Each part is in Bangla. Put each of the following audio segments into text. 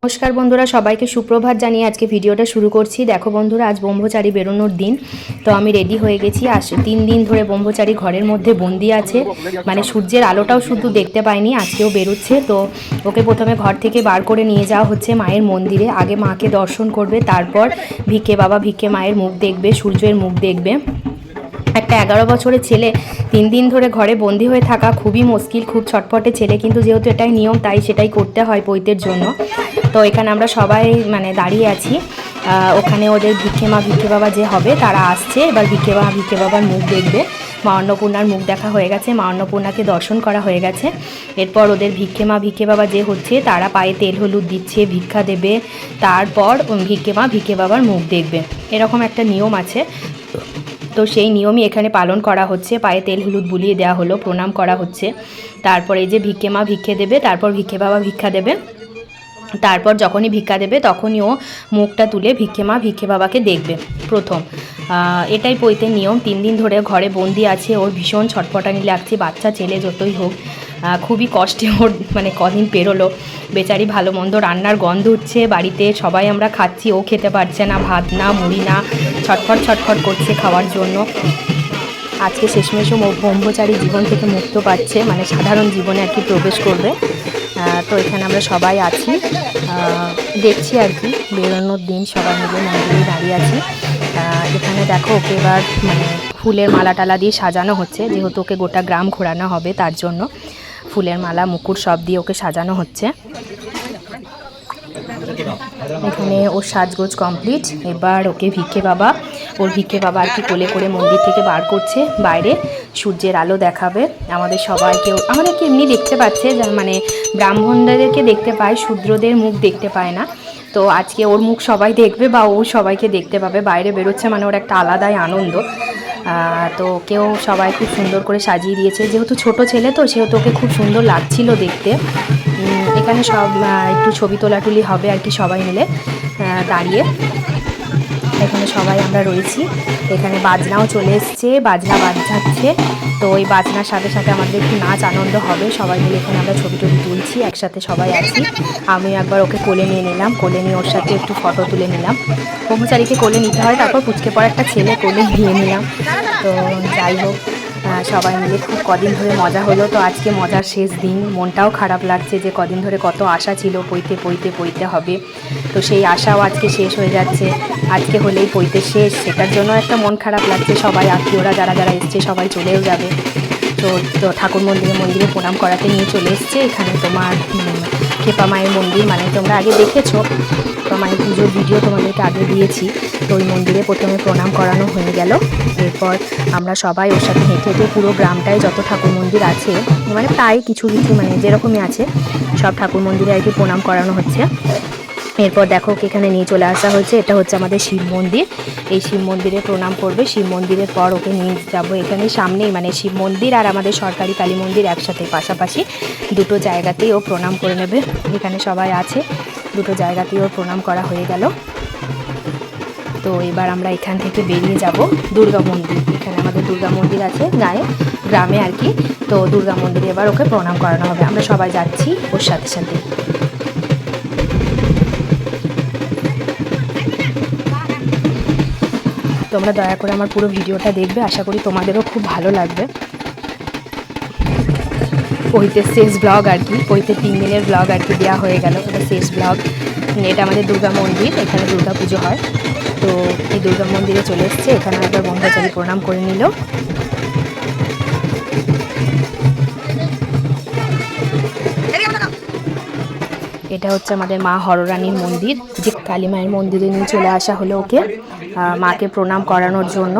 নমস্কার বন্ধুরা, সবাইকে সুপ্রভাত জানিয়ে আজকে ভিডিওটা শুরু করছি। দেখো বন্ধুরা, আজ ব্রহ্মচারী বেরোনোর দিন। তো আমি রেডি হয়ে গেছি। 3 দিন ধরে ব্রহ্মচারী ঘরের মধ্যে বন্দি আছে, মানে সূর্যের আলোটাও শুধু দেখতে পায়নি, আজকেও বেরোচ্ছে। তো ওকে প্রথমে ঘর থেকে বার করে নিয়ে যাওয়া হচ্ছে মায়ের মন্দিরে। আগে মাকে দর্শন করবে, তারপর ভিক্ষে বাবা ভিক্ষে মায়ের মুখ দেখবে, সূর্যের মুখ দেখবে। একটা 11 বছরের ছেলে 3 দিন ধরে ঘরে বন্দি হয়ে থাকা খুবই মুশকিল, খুব ছটফটে ছেলে, কিন্তু যেহেতু এটাই নিয়ম তাই সেটাই করতে হয় পৈতের জন্য। তো এখানে আমরা সবাই দাঁড়িয়ে আছি। ওখানে ওদের ভিক্ষে মা ভিক্ষে বাবা যে হবে তারা আসছে। এবার ভিক্ষে মা ভিক্ষে বাবার মুখ দেখবে। মা অন্নপূর্ণার মুখ দেখা হয়ে গেছে, মা অন্নপূর্ণাকে দর্শন করা হয়ে গেছে। এরপর ওদের ভিক্ষে মা ভিক্ষে বাবা যে হচ্ছে তারা পায়ে তেল হলুদ দিচ্ছে, ভিক্ষা দেবে। তারপর ভিক্ষে মা ভিক্ষে বাবার মুখ দেখবে, এরকম একটা নিয়ম আছে। তো সেই নিয়মই এখানে পালন করা হচ্ছে। পায়ে তেল হলুদ বুলিয়ে দেওয়া হলো, প্রণাম করা হচ্ছে। তারপরে এই যে ভিক্ষে মা ভিক্ষে দেবে, তারপর ভিক্ষে বাবা ভিক্ষা দেবে। তারপর যখনই ভিক্ষা দেবে তখনই ও মুখটা তুলে ভিক্ষে মা ভিক্ষে বাবাকে দেখবে প্রথম। এটাই পৈতের নিয়ম। 3 দিন ধরে ঘরে বন্দি আছে, ওর ভীষণ ছটফটানি লাগছে। বাচ্চা ছেলে যতই হোক, খুবই কষ্টে ওর কদিন পেরোলো। বেচারি ভালো মন্দ রান্নার গন্ধ উঠছে বাড়িতে, সবাই আমরা খাচ্ছি, ও খেতে পারছে না, ভাত না মুড়ি না, ছটফট ছটফট করছে খাওয়ার জন্য। আজকে শেষমেশ ব্রহ্মচারী জীবন থেকে মুক্ত পাচ্ছে, সাধারণ জীবনে আর কি প্রবেশ করবে। তো এখানে আমরা সবাই আছি, দেখছি আর কি বেরোনোর দিন সবাই মিলে মন্দিরে দাঁড়িয়ে আছি। এখানে দেখো ওকে এবার ফুলের মালা টালা দিয়ে সাজানো হচ্ছে, যেহেতু ওকে গোটা গ্রাম ঘোরানো হবে তার জন্য ফুলের মালা মুকুট সব দিয়ে ওকে সাজানো হচ্ছে। এখানে ওর সাজগোজ কমপ্লিট। এবার ওকে ভিক্ষে বাবা আর কি কোলে করে মন্দির থেকে বার করছে বাইরে, সূর্যের আলো দেখাবে আমাদের সবাইকে। আমাদেরকে এমনি দেখতে পাচ্ছে, ব্রাহ্মণদেরকে দেখতে পায়, শূদ্রদের মুখ দেখতে পায় না। তো আজকে ওর মুখ সবাই দেখবে বা ও সবাইকে দেখতে পাবে। বাইরে বেরোচ্ছে ওর একটা আলাদাই আনন্দ। তো কেউ সবাই খুব সুন্দর করে সাজিয়ে দিয়েছে, যেহেতু ছোট ছেলে তো সেহেতু ওকে খুব সুন্দর লাগছিল দেখতে। এখানে সব একটু ছবি তোলাটুলি হবে আর কি সবাই মিলে দাঁড়িয়ে। এখানে সবাই আমরা রয়েছি। এখানে বাজনাও চলে এসছে, বাজনা বাজছে। তো ওই বাজনার সাথে সাথে আমাদের একটু নাচ আনন্দ হবে সবাই মিলে। এখানে আমরা ছবি টবি তুলছি, একসাথে সবাই আছি। আমি একবার ওকে কোলে নিয়ে নিলাম, কোলে নিয়ে ওর সাথে একটু ফটো তুলে নিলাম। ব্রহ্মচারীকে কোলে নিতে হয়, তারপর পুচকে পড়া একটা ছেলে কোলে নিয়ে নিলাম। তো যাই হোক, সবাই মিলে খুব কদিন ধরে মজা হলো। তো আজকে মজার শেষ দিন, মনটাও খারাপ লাগছে যে কদিন ধরে কত আশা ছিল পৈতে হবে। তো সেই আশাও আজকে শেষ হয়ে যাচ্ছে। আজকে হলেই পৈতে শেষ, সেটার জন্য একটা মন খারাপ লাগছে। সবাই আত্মীয়রা যারা যারা এসছে সবাই চলেও যাবে। তো ঠাকুর মন্দিরে প্রণাম করাতে নিয়ে চলে এসছে। এখানে তোমার খেপা মায়ের মন্দির, তোমরা আগে দেখেছো, তো পুজোর ভিডিও তোমাদেরকে আগে দিয়েছি। তো ওই মন্দিরে প্রথমে প্রণাম করানো হয়ে গেল। এরপর আমরা সবাই ওর সাথে হেঁটে হেঁটে পুরো গ্রামটায় যত ঠাকুর মন্দির আছে, প্রায় কিছু কিছু যেরকমই আছে সব ঠাকুর মন্দিরে আর কি প্রণাম করানো হচ্ছে। এরপর দেখো এখানে নিয়ে চলে আসা হয়েছে, এটা হচ্ছে আমাদের শিব মন্দির। এই শিব মন্দিরে প্রণাম করবে। শিব মন্দিরের পর ওকে নিয়ে যাবো এখানে সামনেই, শিব মন্দির আর আমাদের সরকারি কালী মন্দির একসাথে পাশাপাশি, দুটো জায়গাতেই ও প্রণাম করে নেবে। এখানে সবাই আছে, দুটো জায়গাতেই ওর প্রণাম করা হয়ে গেল। তো এবার আমরা এখান থেকে বেরিয়ে যাব দুর্গা মন্দির। এখানে আমাদের দুর্গা মন্দির আছে গ্রামে আর কি। তো দুর্গা মন্দিরে এবার ওকে প্রণাম করানো হবে। আমরা সবাই যাচ্ছি ওর সাথে সাথে। তোমরা দয়া করে আমার পুরো ভিডিওটা দেখবে, আশা করি তোমাদেরও খুব ভালো লাগবে। পৈতের শেষ ব্লগ আর কি, পৈতের 3 দিনের ব্লগ আর কি দেওয়া হয়ে গেল, এটা শেষ ব্লগ। এটা আমাদের দুর্গা মন্দির, এখানে দুর্গা পুজো হয়। তো এই দুর্গা মন্দিরে চলে এসছে। এখানে একবার ব্রহ্মচারী প্রণাম করে নিল। এটা হচ্ছে আমাদের মা হররানীর মন্দির, যে কালী মায়ের মন্দিরে নিয়ে চলে আসা হলো ওকে মাকে প্রণাম করানোর জন্য।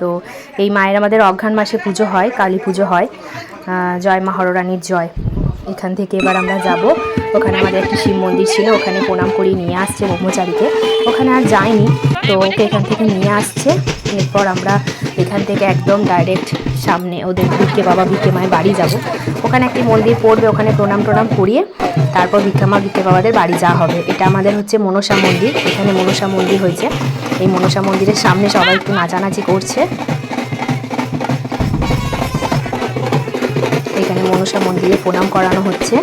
তো এই মায়ের আমাদের অঘ্রাণ মাসে পুজো হয়, কালী পুজো হয়। জয় মা হররানীর জয়। এখান থেকে এবার আমরা যাব। ওখানে আমাদের একটি শিব মন্দির ছিল, ওখানে প্রণাম করিয়ে নিয়ে আসছে ব্রহ্মচারীকে। ওখানে আর যায়নি, তো ওকে এখান থেকে নিয়ে আসছে। এরপর আমরা এখান থেকে একদম ডাইরেক্ট সামনে ওদের ভিক্ষে বাবা ভিক্ষে মায়ের বাড়ি যাব। ওখানে একটি মন্দির পড়বে, ওখানে প্রণাম করিয়ে তারপর ভিক্ষা মা ভিক্ষে বাবাদের বাড়ি যাওয়া হবে। এটা আমাদের হচ্ছে মনসা মন্দির, এখানে মনসা মন্দির হয়েছে। এই মনসা মন্দিরের সামনে সবাই একটু নাচানাচি করছে। এখানে মনসা মন্দিরে প্রণাম করানো হচ্ছে।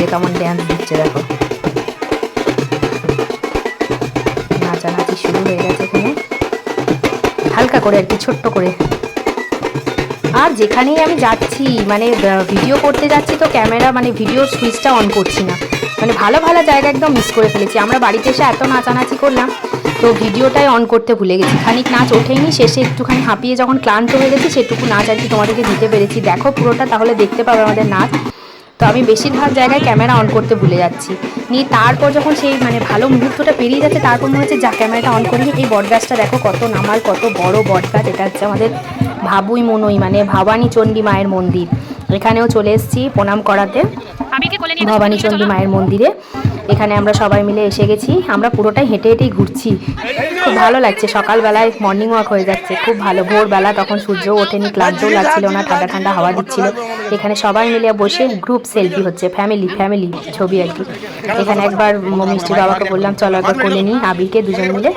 মিলে কেমন ড্যান্স দিচ্ছে দেখো, নাচানাচি শুরু হয়ে গেছে এখানে হালকা করে আর কি, ছোট্ট করে। আর যেখানেই আমি যাচ্ছি মানে ভিডিও করতে যাচ্ছি তো ক্যামেরা মানে ভিডিওর সুইচটা অন করছি না, মানে ভালো ভালো জায়গা একদম মিস করে ফেলেছি। আমরা বাড়িতে এসে এত নাচানাচি করলাম তো ভিডিওটাই অন করতে ভুলে গেছি। খানিক নাচ ওঠেনি, শেষে একটুখানি হাঁপিয়ে যখন ক্লান্ত হয়ে গেছি সেটুকু নাচ আর কি তোমাদেরকে দিতে পেরেছি। দেখো পুরোটা, তাহলে দেখতে পাবে আমাদের নাচ। তো আমি বেশিরভাগ জায়গায় ক্যামেরা অন করতে ভুলে যাচ্ছি, নিয়ে তারপর যখন সেই মানে ভালো মুহূর্তটা পেরিয়ে যাচ্ছে তারপর মনে হচ্ছে যা ক্যামেরাটা অন করি। এই বটগাছটা দেখো কত নামাল, কত বড় বটগাছ। এটা হচ্ছে আমাদের ভাবুই মনই মানে ভবানী চণ্ডী মায়ের মন্দির। এখানেও চলে এসেছি প্রণাম করাতে ভবানী চণ্ডী মায়ের মন্দিরে। এখানে আমরা সবাই মিলে এসে গেছি, আমরা পুরোটাই হেঁটে হেঁটেই ঘুরছি, খুব ভালো লাগছে। সকালবেলায় মর্নিং ওয়াক হয়ে যাচ্ছে, খুব ভালো। ভোরবেলা তখন সূর্য ওঠেনি, ক্লান্তও লাগছিল না, ঠান্ডা ঠান্ডা হাওয়া দিচ্ছিল। এখানে সবাই মিলে বসে গ্রুপ সেলফি হচ্ছে, ফ্যামিলি ছবি আর কি। এখানে একবার মিষ্টির বাবাকে বললাম চলো একবার কোলে নিই, আবিরকে দুজন মিলে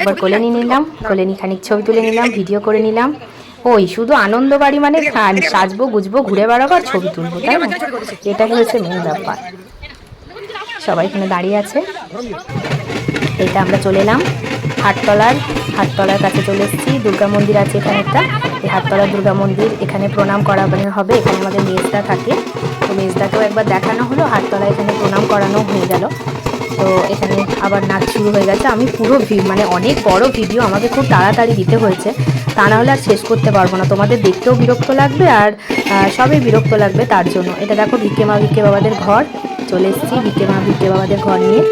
একবার কোলে নিয়ে নিলাম, কোলে নিয়ে খানিক ছবি তুলে নিলাম, ভিডিও করে নিলাম। ওই শুধু আনন্দ বাড়ি মানে সাজবো গুজবো ঘুরে বেড়াবো আর ছবি তুলবো, তাই না? এটাই হচ্ছে মেন ব্যাপার। সবাই এখানে দাঁড়িয়ে আছে। এটা আমরা চলে এলাম হাটতলার কাছে চলে এসেছি। দুর্গা মন্দির আছে এখানে একটা, এই হাটতলার দুর্গা মন্দির। এখানে প্রণাম করানো হবে, এখানে আমাদের মেজদা থাকে, তো মেজদাকেও একবার দেখানো হলো। হাটতলা এখানে প্রণাম করানো হয়ে গেল। তো এখানে আবার নাচ শুরু হয়ে গেছে। আমি পুরো মানে অনেক বড় ভিডিও আমাকে খুব তাড়াতাড়ি দিতে হয়েছে, তা না হলে আর শেষ করতে পারবো না। তোমাদের দেখতেও বিরক্ত লাগবে আর সবই বিরক্ত লাগবে, তার জন্য। এটা দেখো ভিক্ষে বাবাদের ঘর, চলে এসেছি ভিক্ষে বাবাদের ঘর নিয়ে।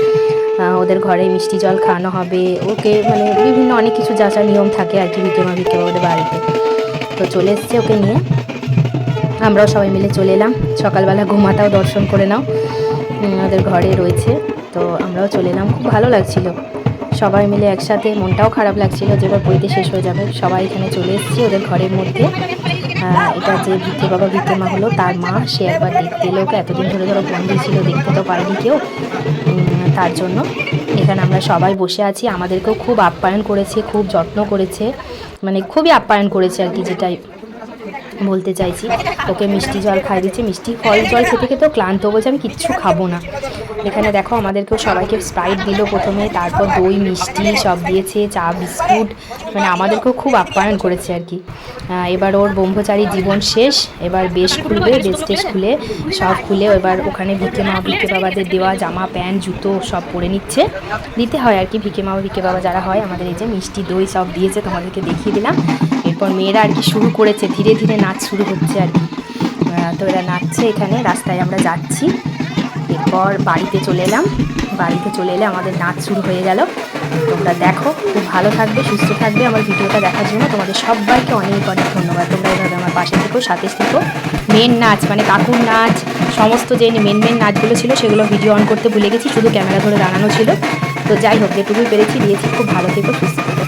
ওদের ঘরে মিষ্টি জল খাওয়ানো হবে ওকে, মানে বিভিন্ন অনেক কিছু যা যা নিয়ম থাকে আর কি ভিক্ষে বাবাদের বাড়িতে। তো চলে এসেছি ওকে নিয়ে, আমরাও সবাই মিলে চলে এলাম। সকালবেলা ঘুমাটাও দর্শন করে নাও, ওদের ঘরে রয়েছে। তো আমরাও চলে এলাম, খুব ভালো লাগছিল সবাই মিলে একসাথে। মনটাও খারাপ লাগছিল যে এবার বইতে শেষ হয়ে যাবে। সবাই এখানে চলে এসেছি ওদের ঘরের মধ্যে। এটা যে ভিক্ষে মা হলো তার মা, সে একবার দেখতে এলো ওকে, এতদিন ধরে বন্দি ছিল, দেখতে তো পারেনি কেউ, তার জন্য এখানে আমরা সবাই বসে আছি। আমাদেরকেও খুব আপ্যায়ন করেছে, খুব যত্ন করেছে, মানে খুবই আপ্যায়ন করেছে আর কি, যেটাই বলতে চাইছি। ওকে মিষ্টি জল খাই দিচ্ছে, মিষ্টি ফল জল খেতে খেতেও ক্লান্ত, বলছে আমি কিচ্ছু খাবো না। এখানে দেখো আমাদেরকেও সবাইকে স্প্রাইট দিল প্রথমে, তারপর দই মিষ্টি সব দিয়েছে, চা বিস্কুট, মানে আমাদেরকেও খুব আপ্যায়ন করেছে আর কি। এবার ওর ব্রহ্মচারী জীবন শেষ, এবার বেশ খুলবে, বেশ টেস্ট খুলে সব খুলে এবার ওখানে ভিক্ষে বাবাদের দেওয়া জামা প্যান্ট জুতো সব পরে নিচ্ছে, দিতে হয় আর কি। ভিক্ষে বাবা যারা হয় আমাদের, এই যে মিষ্টি দই সব দিয়েছে, তোমাদেরকে দেখিয়ে দিলাম। এরপর মেয়েরা আর কি শুরু করেছে, ধীরে ধীরে নাচ শুরু হচ্ছে আর কি। তো এরা নাচছে, এখানে রাস্তায় আমরা যাচ্ছি। এরপর বাড়িতে চলে এলে আমাদের নাচ শুরু হয়ে গেল। তোমরা দেখো, খুব ভালো থাকবে, সুস্থ থাকবে। আমার ভিডিওটা দেখার জন্য তোমাদের সবাইকে অনেক অনেক ধন্যবাদ। তোমরা এভাবে আমার পাশে থেকো, সাথে থেকো। মেন নাচ মানে কাকুর নাচ, সমস্ত যে মেন নাচগুলো ছিল সেগুলো ভিডিও অন করতে ভুলে গেছি, শুধু ক্যামেরা ধরে দাঁড়ানো ছিল। তো যাই হোক, যেটুকুই পেরেছি দিয়েছি। খুব ভালো থেকো, সুস্থ থেকো।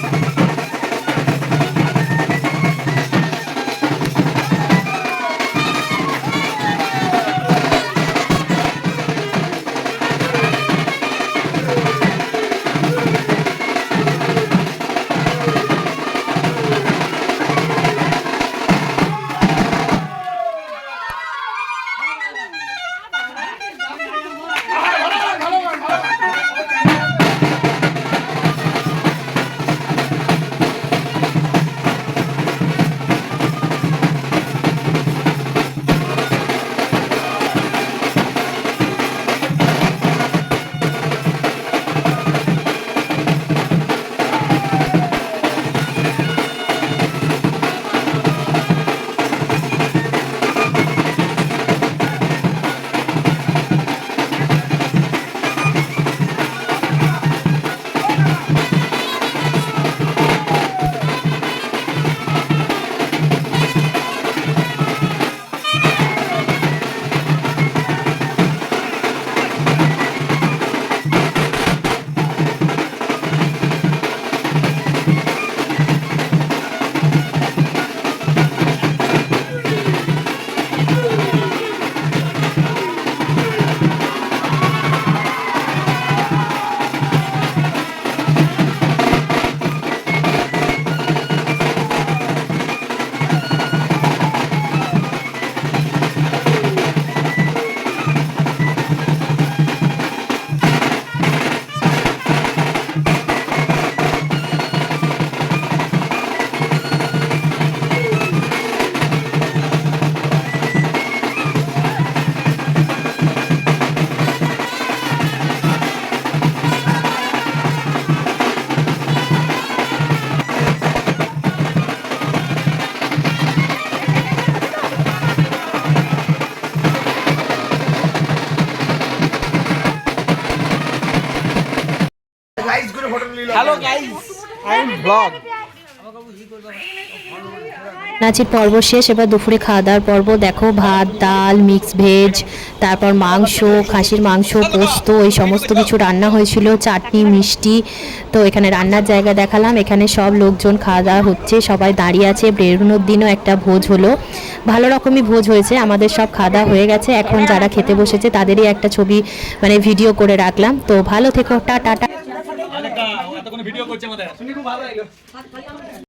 নাচের পর্ব শেষ, এবার দুপুরে খাওয়া দাওয়ার পর্ব। দেখো ভাত, ডাল, মিক্স ভেজ, তারপর মাংস, খাসির মাংস, পোস্ত, এই সমস্ত কিছু রান্না হয়েছিল, চাটনি, মিষ্টি। তো এখানে রান্নার জায়গা দেখালাম, এখানে সব লোকজন খাওয়া দাওয়া হচ্ছে, সবাই দাঁড়িয়ে আছে। বেরোনোর দিনও একটা ভোজ হলো, ভালো রকমই ভোজ হয়েছে। আমাদের সব খাওয়া দাওয়া হয়ে গেছে, এখন যারা খেতে বসেছে তাদেরই একটা ছবি মানে ভিডিও করে রাখলাম। তো ভালো থেকো, টাটা।